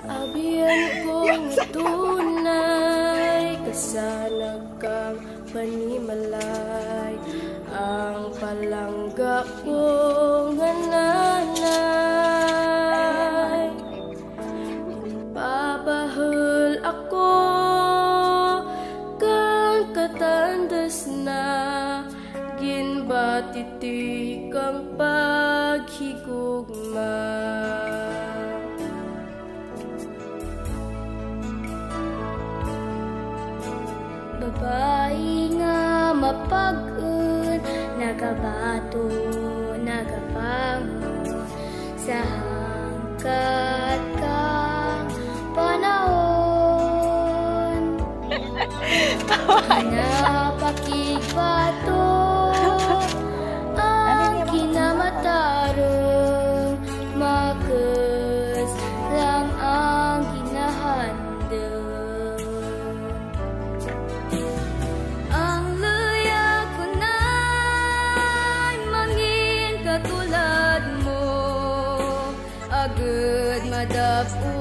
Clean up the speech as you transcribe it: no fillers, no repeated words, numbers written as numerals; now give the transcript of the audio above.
Abiyan kong tunay, kasanag kang panimalay, ang palangga kong nanay. Papahul ako kang katandas na, ginbatitik ang paghigugma. Babae nga mapag-un, nagabato, nagabangon, sa hangkat kang panahon. Napakigbato ang kinamatarong, makas lang ang ginahandang. Ang luya ko na'y mangin katulad mo, agad madapo